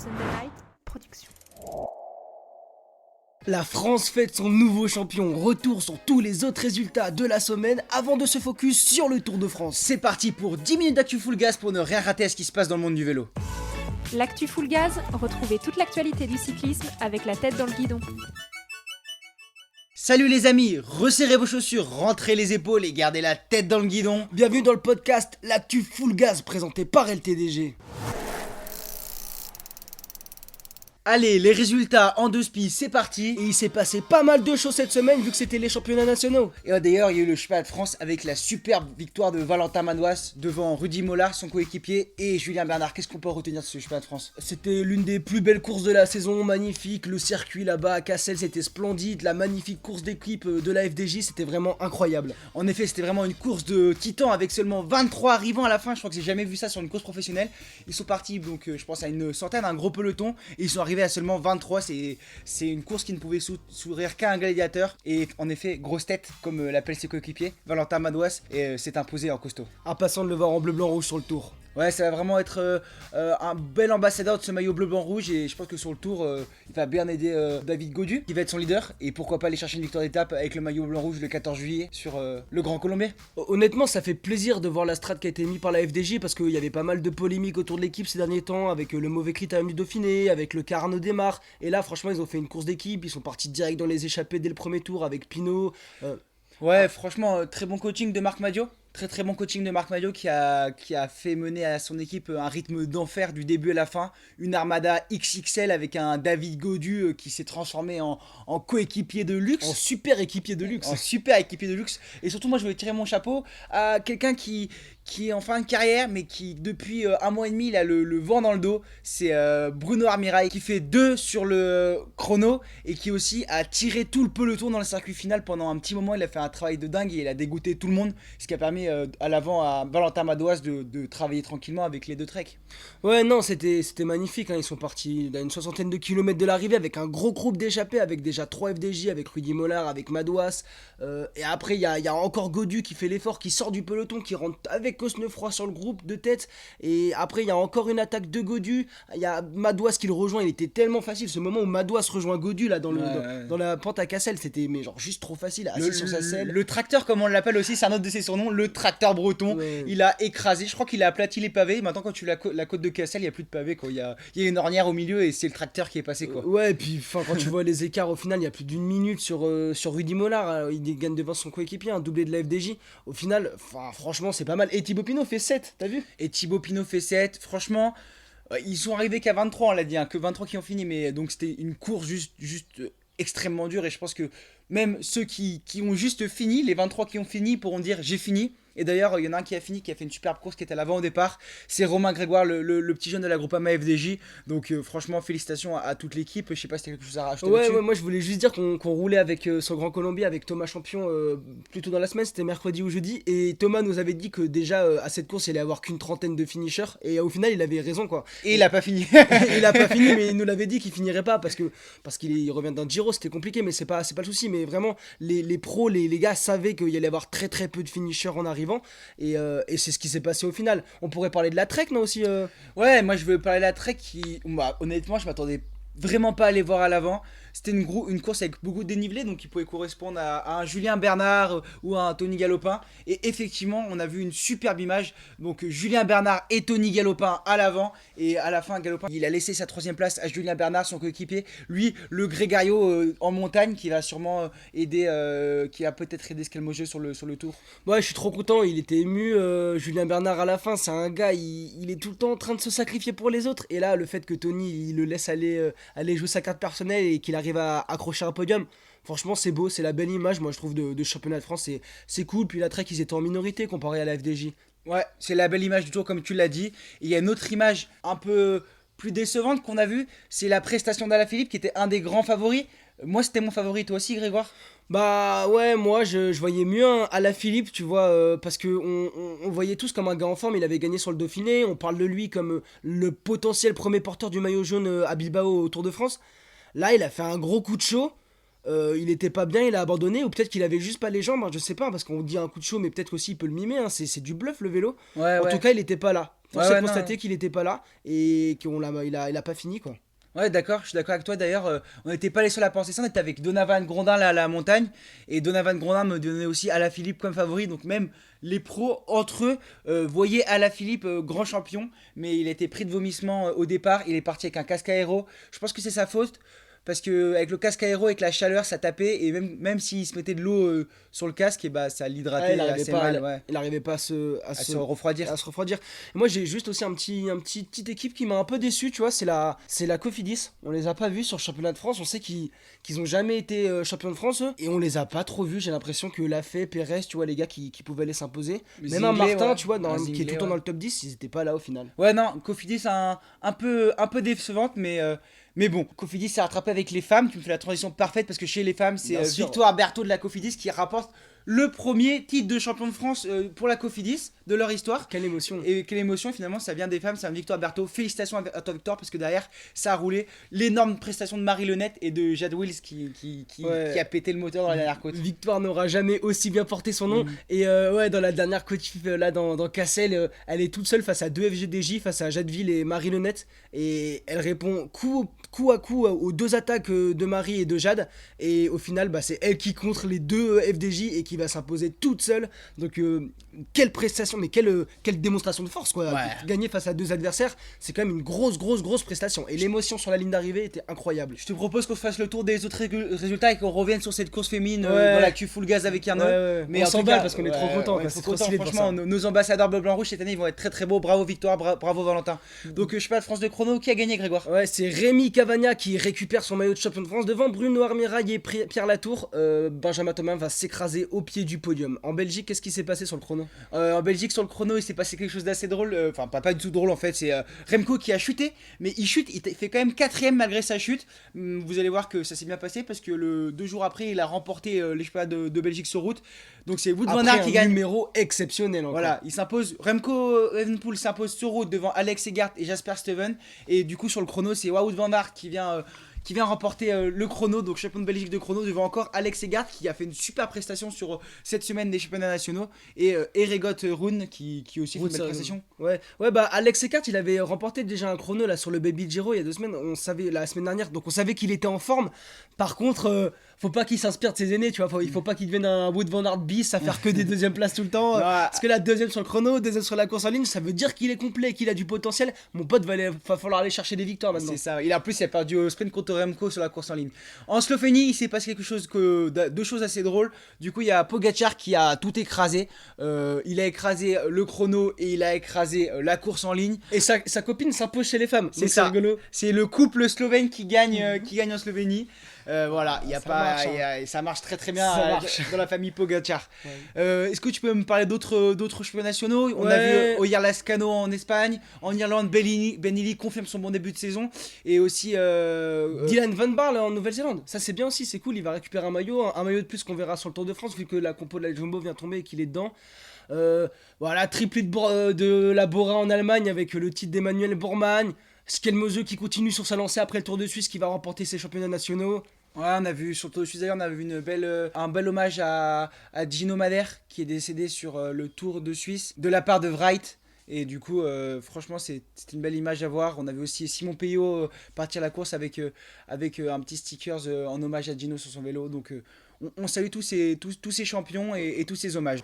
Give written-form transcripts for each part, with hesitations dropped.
Sunday Night Production. La France fête son nouveau champion, retour sur tous les autres résultats de la semaine avant de se focus sur le Tour de France. C'est parti pour 10 minutes d'actu full gas pour ne rien rater à ce qui se passe dans le monde du vélo. L'actu full gaz, retrouvez toute l'actualité du cyclisme avec la tête dans le guidon. Salut les amis, resserrez vos chaussures, rentrez les épaules et gardez la tête dans le guidon. Bienvenue dans le podcast L'actu full gas présenté par LTDG. Allez, les résultats en deux spies, c'est parti. Et il s'est passé pas mal de choses cette semaine vu que c'était les championnats nationaux. Et d'ailleurs, il y a eu le championnat de France avec la superbe victoire de Valentin Madouas devant Rudy Mollard, son coéquipier, et Julien Bernard. Qu'est-ce qu'on peut retenir de ce championnat de France? C'était l'une des plus belles courses de la saison, magnifique. Le circuit là-bas à Cassel, c'était splendide. La magnifique course d'équipe de la FDJ, c'était vraiment incroyable. En effet, c'était vraiment une course de titan avec seulement 23 arrivants à la fin. Je crois que j'ai jamais vu ça sur une course professionnelle. Ils sont partis, donc je pense à une centaine, un gros peloton, et ils sont arrivés à seulement 23, c'est une course qui ne pouvait sourire qu'à un gladiateur. Et en effet, grosse tête, comme l'appelle ses coéquipiers, Valentin Madouas s'est imposé en costaud. Impressionnant de le voir en bleu, blanc, rouge sur le tour. Ouais, ça va vraiment être un bel ambassadeur de ce maillot bleu, blanc, rouge. Et je pense que sur le tour, il va bien aider David Gaudu, qui va être son leader. Et pourquoi pas aller chercher une victoire d'étape avec le maillot blanc, rouge le 14 juillet sur le Grand Colombier. Honnêtement, ça fait plaisir de voir la strat qui a été mise par la FDJ, parce qu'il y avait pas mal de polémiques autour de l'équipe ces derniers temps, avec le mauvais critérium du Dauphiné, avec le Carno démarre. Et là, franchement, ils ont fait une course d'équipe. Ils sont partis direct dans les échappées dès le premier tour avec Pinot. Ouais, franchement, très bon coaching de Marc Madiot. Très bon coaching de Marc Madiot qui a fait mener à son équipe un rythme d'enfer du début à la fin. Une armada XXL avec un David Gaudu qui s'est transformé en coéquipier de luxe. En super équipier de luxe. En super équipier de luxe. Et surtout, moi, je voulais tirer mon chapeau à quelqu'un qui est en fin de carrière, mais qui depuis un mois et demi, il a le vent dans le dos. C'est Bruno Armirail qui fait 2 sur le chrono et qui aussi a tiré tout le peloton dans le circuit final pendant un petit moment. Il a fait un travail de dingue et il a dégoûté tout le monde, ce qui a permis à l'avant à Valentin Madouas de travailler tranquillement avec les deux treks. Ouais, non, c'était magnifique, hein. Ils sont partis à une soixantaine de kilomètres de l'arrivée avec un gros groupe d'échappés, avec déjà 3 FDJ, avec Rudy Mollard, avec Madouas. Et après, il y a encore Gaudu qui fait l'effort, qui sort du peloton, qui rentre avec Cosnefroy sur le groupe de tête. Et après, il y a encore une attaque de Gaudu. Il y a Madouas qui le rejoint. Il était tellement facile. Ce moment où Madouas rejoint Gaudu là, dans la pente à Cassel, c'était mais genre juste trop facile. Assis sur sa selle. Le tracteur, comme on l'appelle aussi, c'est un autre de ses surnoms, le tracteur breton. Ouais. Il a écrasé. Je crois qu'il a aplati les pavés. Maintenant, quand tu la côte de Cassel, il n'y a plus de pavés, quoi. Il y a une ornière au milieu et c'est le tracteur qui est passé, quoi. Ouais, et puis quand tu vois les écarts au final, il y a plus d'une minute sur Rudy Mollard. Il gagne devant son coéquipier, un doublé de la FDJ. Au final, franchement, c'est pas mal. Et Thibaut Pinot fait 7, t'as vu? Et Thibaut Pinot fait 7, franchement, ils sont arrivés qu'à 23, on l'a dit, hein, que 23 qui ont fini, mais donc c'était une course juste extrêmement dure, et je pense que même ceux qui ont juste fini, les 23 qui ont fini pourront dire j'ai fini. Et d'ailleurs, il y en a un qui a fini, qui a fait une superbe course, qui était à l'avant au départ. C'est Romain Grégoire, le petit jeune de la Groupama FDJ. Donc franchement, félicitations à toute l'équipe. Je sais pas si t'as quelque chose à rajouter. Ouais, moi je voulais juste dire qu'on roulait avec son Grand Colombier, avec Thomas Champion, plutôt dans la semaine, c'était mercredi ou jeudi. Et Thomas nous avait dit que déjà à cette course, il allait avoir qu'une trentaine de finishers. Et au final, il avait raison, quoi. Et il a pas fini. Il a pas fini, mais il nous l'avait dit qu'il finirait pas parce qu'il revient d'un Giro, c'était compliqué, mais c'est pas le souci. Mais vraiment, les pros, les gars savaient qu'il y allait avoir très peu de finishers en arrivant. Et c'est ce qui s'est passé au final. On pourrait parler de la Trek, non, aussi Ouais, moi je veux parler de la Trek qui, honnêtement, je m'attendais vraiment pas à les voir à l'avant. C'était une course avec beaucoup de dénivelé, donc il pouvait correspondre à un Julien Bernard ou à un Tony Galopin. Et effectivement, on a vu une superbe image. Donc Julien Bernard et Tony Galopin à l'avant. Et à la fin, Galopin, il a laissé sa 3ème place à Julien Bernard, son coéquipier. Lui, le Grégario en montagne, qui va sûrement aider, qui a peut-être aidé Scalmogeux sur le tour. Ouais, je suis trop content. Il était ému. Julien Bernard à la fin, c'est un gars, il est tout le temps en train de se sacrifier pour les autres. Et là, le fait que Tony, il le laisse aller jouer sa carte personnelle et qu'il arrive à accrocher un podium, franchement c'est beau, c'est la belle image, moi je trouve, de championnat de France. C'est cool. Puis la Trek, ils étaient en minorité comparé à la FDJ. Ouais, c'est la belle image du tour, comme tu l'as dit. Et il y a une autre image un peu plus décevante qu'on a vue, c'est la prestation d'Alaphilippe, qui était un des grands favoris. Moi c'était mon favori, toi aussi, Grégoire? Bah ouais, moi je voyais mieux un Alaphilippe, tu vois, parce que on voyait tous comme un gars en forme. Il avait gagné sur le Dauphiné, on parle de lui comme le potentiel premier porteur du maillot jaune à Bilbao au Tour de France. Là, il a fait un gros coup de chaud. Il était pas bien, il a abandonné, ou peut-être qu'il avait juste pas les jambes, hein, je sais pas, parce qu'on dit un coup de chaud, mais peut-être aussi il peut le mimer, hein, c'est du bluff le vélo. En tout cas, il était pas là. Force Ouais, est ouais, de non. constater qu'il était pas là et il a pas fini quoi. Ouais, d'accord, je suis d'accord avec toi. D'ailleurs, on n'était pas les seuls à penser ça. On était avec Donovan Grondin là à la montagne. Et Donovan Grondin me donnait aussi Alaphilippe comme favori. Donc, même les pros entre eux voyaient Alaphilippe grand champion. Mais il a été pris de vomissement au départ. Il est parti avec un casque aéro. Je pense que c'est sa faute. Parce que avec le casque aéro, avec la chaleur, ça tapait. Et même s'il se mettait de l'eau sur le casque, et bah, ça Ouais, l'hydratait assez mal. Ouais. il arrivait pas À se refroidir. à se refroidir. Et moi j'ai juste aussi petite équipe qui m'a un peu déçu, tu vois, c'est la Cofidis. On les a pas vus sur le championnat de France, on sait qu'ils ont jamais été champions de France eux, et on les a pas trop vus, j'ai l'impression que Lafay, Pérez, tu vois, les gars qui pouvaient aller s'imposer. Même un Zinglé, Martin, ouais. tu vois, Un qui est tout Zinglé, le temps ouais. dans le top 10, ils étaient pas là au final. Ouais, non, Cofidis un peu décevante, mais bon, Cofidis s'est rattrapé avec les femmes. Tu me fais la transition parfaite parce que chez les femmes, c'est Bien sûr. Victoire Berthaud de la Cofidis qui rapporte le premier titre de champion de France pour la Cofidis de leur histoire. Quelle émotion. Et quelle émotion finalement, ça vient des femmes, c'est un Victoire Berthaud. Félicitations à toi Victoire parce que derrière ça a roulé. L'énorme prestation de Marie Lenette et de Jade Wills Ouais. qui a pété le moteur dans la dernière côte. Victoire n'aura jamais aussi bien porté son nom. Et ouais, dans la dernière qualif, là dans Cassel, elle est toute seule face à deux FGDJ, face à Jadeville et Marie Lenette. Et elle répond coup à coup aux deux attaques de Marie et de Jade. Et au final, bah, c'est elle qui contre les deux FDJ et qui va s'imposer toute seule. Donc, quelle prestation, mais quelle démonstration de force, quoi. Ouais. Gagner face à deux adversaires, c'est quand même une grosse prestation. Et l'émotion sur la ligne d'arrivée était incroyable. Je te propose qu'on fasse le tour des autres résultats et qu'on revienne sur cette course féminine Ouais. dans la Q full gaz avec un Ouais, nœud. ouais. Mais On en tout s'emballe cas, parce qu'on est trop contents, quoi. ouais, C'est trop trop content. stylé de voir Franchement, ça. nos ambassadeurs bleu-blanc-rouge cette année ils vont être très beaux. Bravo Victoire, bravo Valentin. Donc, je sais pas, France de chrono, qui a gagné Grégoire? Ouais, c'est Rémi Cavagna qui récupère son maillot de champion de France devant Bruno Armirail et Pierre Latour. Benjamin Thomas va s'écraser au pied du podium. En Belgique, qu'est-ce qui s'est passé sur le chrono? En Belgique, sur le chrono, il s'est passé quelque chose d'assez drôle. Enfin, pas du tout drôle en fait. C'est Remco qui a chuté, mais il chute, il fait quand même quatrième malgré sa chute. Vous allez voir que ça s'est bien passé parce que 2 jours après, il a remporté les championnats de Belgique sur route. Donc c'est Wout van Aert qui gagne. Numéro exceptionnel encore. Voilà, il s'impose. Remco Evenepoel s'impose sur route devant Alex Egart et Jasper Steven. Et du coup, sur le chrono, c'est Wout van Aert qui vient remporter le chrono, donc champion de Belgique de chrono, devant encore Alex Egart qui a fait une super prestation sur cette semaine des championnats nationaux. Et Eregot Rune qui aussi fait une belle prestation. Ouais, bah Alex Eckart, il avait remporté déjà un chrono là sur le Baby Giro il y a 2 semaines. On savait la semaine dernière, donc on savait qu'il était en forme. Par contre, faut pas qu'il s'inspire de ses aînés, tu vois. Il faut pas qu'il devienne un Wout van Aert bis à faire que des deuxièmes places tout le temps. Parce que la deuxième sur le chrono, deuxième sur la course en ligne, ça veut dire qu'il est complet, qu'il a du potentiel. Mon pote va falloir aller chercher des victoires maintenant. C'est ça. En plus, il a perdu au sprint contre Remco sur la course en ligne. En Slovénie, il s'est passé deux choses assez drôles. Du coup, il y a Pogacar qui a tout écrasé. Il a écrasé le chrono et il a écrasé la course en ligne. Et sa copine s'impose chez les femmes. C'est Donc ça. rigolo. C'est le couple slovène qui gagne en Slovénie. Voilà, il y a Ça pas, marche, il y a- ça marche très très bien Ça marche. dans la famille Pogacar. Ouais. Est-ce que tu peux me parler d'autres championnats nationaux? On a Ouais. vu Oyer Lascano en Espagne, en Irlande, Benili confirme son bon début de saison et aussi Dylan Van Baarle en Nouvelle-Zélande, ça c'est bien aussi, c'est cool, il va récupérer un maillot de plus qu'on verra sur le Tour de France vu que la compo de la Jumbo vient tomber et qu'il est dedans. Voilà, triplé de la Bora en Allemagne avec le titre d'Emmanuel Bourman. Skelmose qui continue sur sa lancée après le Tour de Suisse qui va remporter ses championnats nationaux. Ouais, on a vu, surtout au Suisse d'ailleurs, on a vu un bel hommage à Gino Madère qui est décédé sur le Tour de Suisse de la part de Wright. Et du coup, franchement, c'était une belle image à voir. On avait aussi Simon Peyo partir la course avec un petit stickers en hommage à Gino sur son vélo. Donc, on salue tous ces champions et tous ces hommages.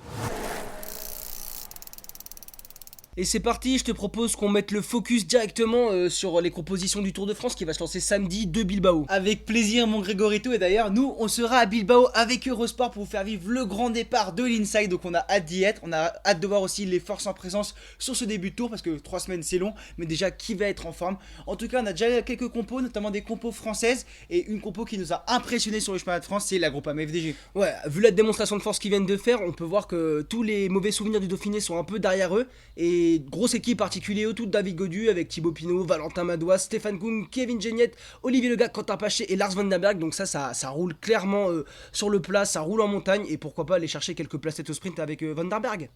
Et c'est parti, je te propose qu'on mette le focus directement sur les compositions du Tour de France qui va se lancer samedi de Bilbao. Avec plaisir, mon Grégoryto. Et d'ailleurs, nous, on sera à Bilbao avec Eurosport pour vous faire vivre le grand départ de l'Inside. Donc, on a hâte d'y être. On a hâte de voir aussi les forces en présence sur ce début de tour parce que 3 semaines, c'est long. Mais déjà, qui va être en forme? En tout cas, on a déjà quelques compos, notamment des compos françaises. Et une compo qui nous a impressionné sur le chemin de France, c'est la Groupama FDG. Ouais, vu la démonstration de force qu'ils viennent de faire, on peut voir que tous les mauvais souvenirs du Dauphiné sont un peu derrière eux. Et grosse équipe articulée autour de David Gaudu avec Thibaut Pinot, Valentin Madouas, Stéphane Koum, Kevin Geniette, Olivier Legas, Quentin Paché et Lars Van den Berg. Donc ça roule clairement sur le plat, ça roule en montagne. Et pourquoi pas aller chercher quelques placettes au sprint avec Van den Berg.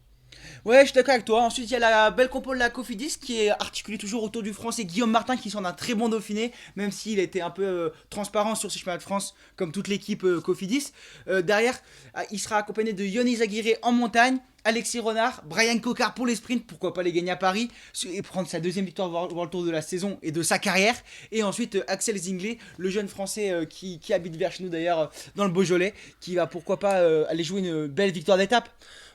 Ouais, je suis d'accord avec toi. Ensuite, il y a la belle compo de la Cofidis qui est articulée toujours autour du Français Guillaume Martin qui sort d'un très bon Dauphiné, même s'il était un peu transparent sur ce chemin de France, comme toute l'équipe Cofidis. Derrière, il sera accompagné de Yoni Aguirre en montagne, Alexis Renard, Brian Cocard pour les sprints, pourquoi pas les gagner à Paris et prendre sa deuxième victoire World Tour de la saison et de sa carrière. Et ensuite Axel Zingler, le jeune français qui habite vers chez nous d'ailleurs dans le Beaujolais, qui va pourquoi pas aller jouer une belle victoire d'étape.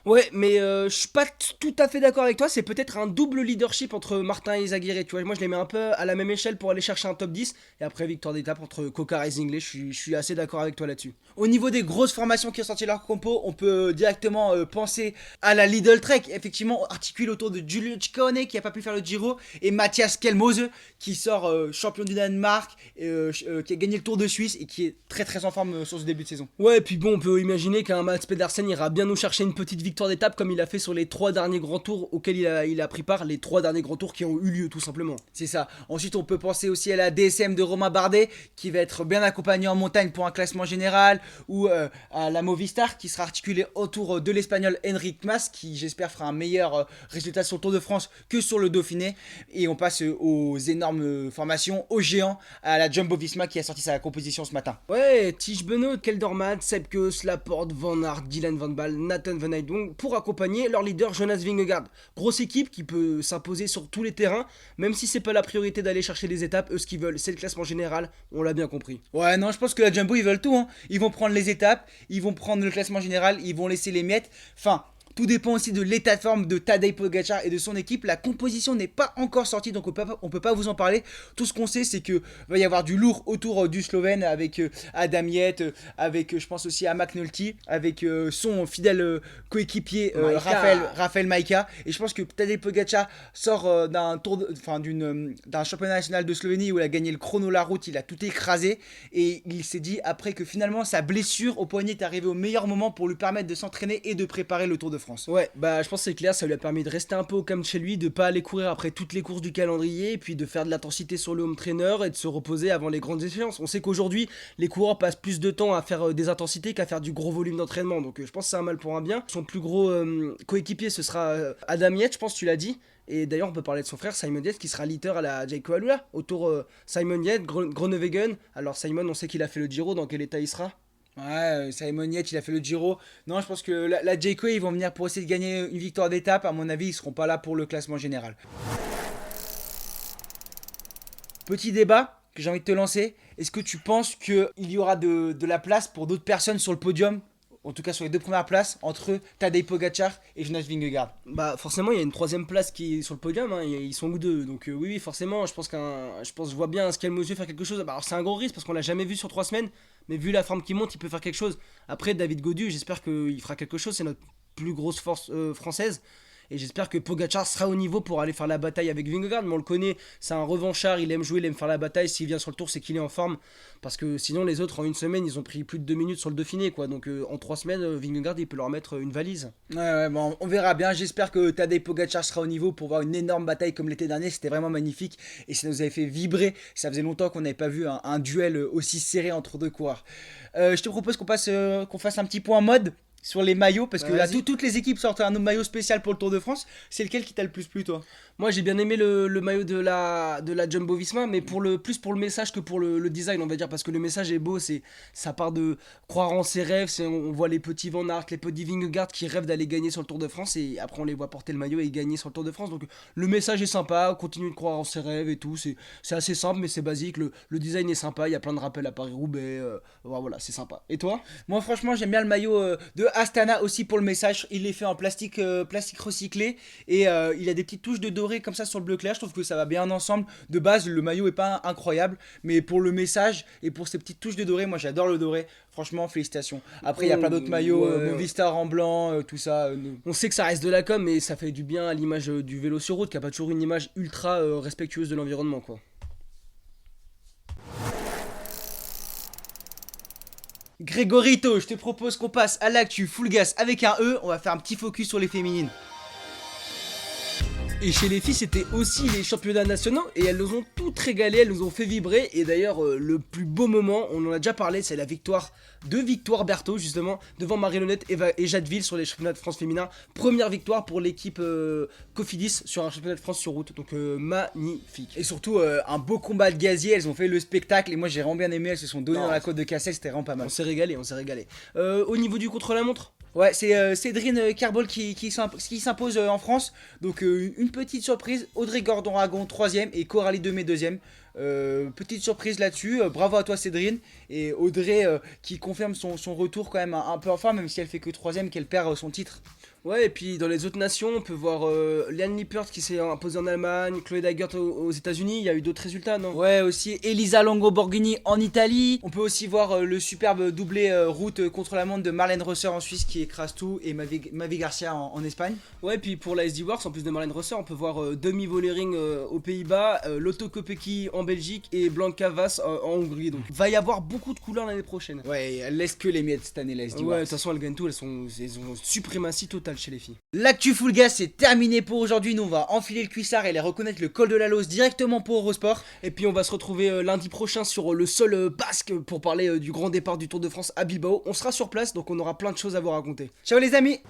Ouais, mais je suis pas tout à fait d'accord avec toi. C'est peut-être un double leadership entre Martin et Izaguirre. Tu vois, moi je les mets un peu à la même échelle pour aller chercher un top 10. Et après, victoire d'étape entre Cocard et Zingler. Je suis assez d'accord avec toi là-dessus. Au niveau des grosses formations qui ont sorti leur compo, on peut directement penser à la Lidl Trek, effectivement articulée autour de Giulio Ciccone qui a pas pu faire le Giro, et Mathias Kelmose qui sort champion du Danemark, qui a gagné le Tour de Suisse et qui est très très en forme sur ce début de saison. Ouais, et puis bon, on peut imaginer qu'un Mats Pedersen ira bien nous chercher une petite victoire d'étape comme il a fait sur les 3 derniers grands tours auxquels il a pris part, les 3 derniers grands tours qui ont eu lieu tout simplement. C'est ça. Ensuite, on peut penser aussi à la DSM de Romain Bardet qui va être bien accompagné en montagne pour un classement général, ou à la Movistar qui sera articulée autour de l'Espagnol Enric Mas qui j'espère fera un meilleur résultat sur le Tour de France que sur le Dauphiné. Et on passe aux énormes formations, aux géants, à la Jumbo Visma qui a sorti sa composition ce matin. Ouais, Tige Benoît, Kelderman, Sepkus, Laporte, Van Aert, Dylan Van Baal, Nathan Van Heyden pour accompagner leur leader Jonas Vingegaard. Grosse équipe qui peut s'imposer sur tous les terrains, même si c'est pas la priorité d'aller chercher les étapes. Eux, ce qu'ils veulent, c'est le classement général, on l'a bien compris. Ouais, non, je pense que la Jumbo ils veulent tout, hein. Ils vont prendre les étapes, ils vont prendre le classement général, ils vont laisser les miettes. Enfin, tout dépend aussi de l'état de forme de Tadej Pogacar et de son équipe. La composition n'est pas encore sortie, donc on peut pas vous en parler. Tout ce qu'on sait, c'est que va y avoir du lourd autour du Slovène avec Adam Yates, avec je pense aussi à McNulty, avec son fidèle coéquipier Raphaël Majka. Et je pense que Tadej Pogacar sort d'un championnat national de Slovénie où il a gagné le chrono la route, il a tout écrasé et il s'est dit après que finalement sa blessure au poignet est arrivée au meilleur moment pour lui permettre de s'entraîner et de préparer le Tour de France. Ouais, bah je pense que c'est clair, ça lui a permis de rester un peu au calme chez lui, de pas aller courir après toutes les courses du calendrier, et puis de faire de l'intensité sur le home trainer et de se reposer avant les grandes échéances. On sait qu'aujourd'hui, les coureurs passent plus de temps à faire des intensités qu'à faire du gros volume d'entraînement, donc je pense que c'est un mal pour un bien. Son plus gros coéquipier, ce sera Adam Yates, je pense que tu l'as dit. Et d'ailleurs, on peut parler de son frère Simon Yates qui sera leader à la Jayco Alula. Autour Simon Yates, Groenewegen. Alors Simon, on sait qu'il a fait le Giro, dans quel état il sera ? Ouais, Simon Yates, il a fait le Giro. Non, je pense que la Jayco, ils vont venir pour essayer de gagner une victoire d'étape. À mon avis, ils seront pas là pour le classement général. Petit débat que j'ai envie de te lancer. Est-ce que tu penses qu'il y aura de la place pour d'autres personnes sur le podium, en tout cas sur les 2 premières places, entre Tadej Pogacar et Jonas Vingegaard? Bah forcément il y a une 3ème place qui est sur le podium, hein. Ils sont où deux, donc oui forcément je vois bien Skelmosio faire quelque chose. Bah, alors c'est un gros risque parce qu'on l'a jamais vu sur 3 semaines, mais vu la forme qui monte il peut faire quelque chose. Après David Gaudu, j'espère qu'il fera quelque chose, c'est notre plus grosse force française. Et j'espère que Pogacar sera au niveau pour aller faire la bataille avec Vingegaard. Mais on le connaît, c'est un revanchard, il aime jouer, il aime faire la bataille. S'il vient sur le tour, c'est qu'il est en forme. Parce que sinon, les autres, en une semaine, ils ont pris plus de 2 minutes sur le Dauphiné, quoi. Donc en 3 semaines, Vingegaard, il peut leur mettre une valise. Ouais, bon, on verra bien. J'espère que Tadej Pogacar sera au niveau pour voir une énorme bataille comme l'été dernier. C'était vraiment magnifique et ça nous avait fait vibrer. Ça faisait longtemps qu'on n'avait pas vu un duel aussi serré entre 2 coureurs. Je te propose qu'on fasse un petit point mode sur les maillots, parce que là, toutes les équipes sortent un maillot spécial pour le Tour de France. C'est lequel qui t'a le plus plu, toi? Moi j'ai bien aimé le maillot de la Jumbo Visma, mais plus pour le message que pour le design, on va dire, parce que le message est beau, ça part de croire en ses rêves, on voit les petits Van Aert, les petits Vingegaard qui rêvent d'aller gagner sur le Tour de France, et après on les voit porter le maillot et gagner sur le Tour de France. Donc le message est sympa, continue de croire en ses rêves et tout, c'est assez simple mais c'est basique, le design est sympa, il y a plein de rappels à Paris-Roubaix, voilà, c'est sympa. Et toi? Moi franchement j'aime bien le maillot de Astana aussi pour le message. Il est fait en plastique recyclé et il a des petites touches de doré comme ça sur le bleu clair. Je trouve que ça va bien ensemble. De base le maillot est pas incroyable, mais pour le message et pour ces petites touches de doré, moi j'adore le doré. Franchement félicitations. Après il y a plein d'autres maillots, Movistar en blanc, tout ça. On sait que ça reste de la com, mais ça fait du bien à l'image du vélo sur route qui a pas toujours une image ultra respectueuse de l'environnement, quoi. Grégorito, je te propose qu'on passe à l'actu full gas avec un E. On va faire un petit focus sur les féminines. Et chez les filles, c'était aussi les championnats nationaux et elles nous ont toutes régalé, elles nous ont fait vibrer. Et d'ailleurs, le plus beau moment, on en a déjà parlé, c'est la victoire de Victoire Berthaud, justement, devant Marie-Lonette et Jadeville sur les championnats de France féminins. Première victoire pour l'équipe Cofidis sur un championnat de France sur route, donc magnifique. Et surtout, un beau combat de gazier, elles ont fait le spectacle et moi j'ai vraiment bien aimé, elles se sont données dans la côte de Cassel, c'était vraiment pas mal. On s'est régalé. Au niveau du contre-la-montre, Ouais, c'est Cédrine Kerbol qui s'impose en France. Donc une petite surprise, Audrey Gordon-Ragon 3ème et Coralie Demey 2ème. Petite surprise là-dessus, bravo à toi Cédrine. Et Audrey qui confirme son retour quand même un peu en forme, même si elle fait que 3ème, qu'elle perd son titre. Ouais, et puis dans les autres nations, on peut voir Liane Lippert qui s'est imposée en Allemagne, Chloé Dagert aux États-Unis. Il y a eu d'autres résultats, non? Ouais, aussi Elisa Longo-Borghini en Italie. On peut aussi voir le superbe doublé route contre la montre de Marlène Rosser en Suisse qui écrase tout, et Mavi Garcia en Espagne. Ouais, et puis pour la SD Works, en plus de Marlène Rosser, on peut voir Demi Vollering aux Pays-Bas, Lotto Kopecky en Belgique et Blanca Vas en Hongrie. Donc va y avoir beaucoup de couleurs l'année prochaine. Ouais, elle laisse que les miettes cette année, la SD Ouais, de Works. toute façon, elles gagnent tout, elles ont une suprématie totale chez les filles. L'actu full gas c'est terminé pour aujourd'hui. Nous on va enfiler le cuissard et aller reconnaître le col de la Lose directement pour Eurosport. Et puis on va se retrouver lundi prochain sur le sol basque pour parler du grand départ du Tour de France à Bilbao. On sera sur place, donc on aura plein de choses à vous raconter. Ciao les amis.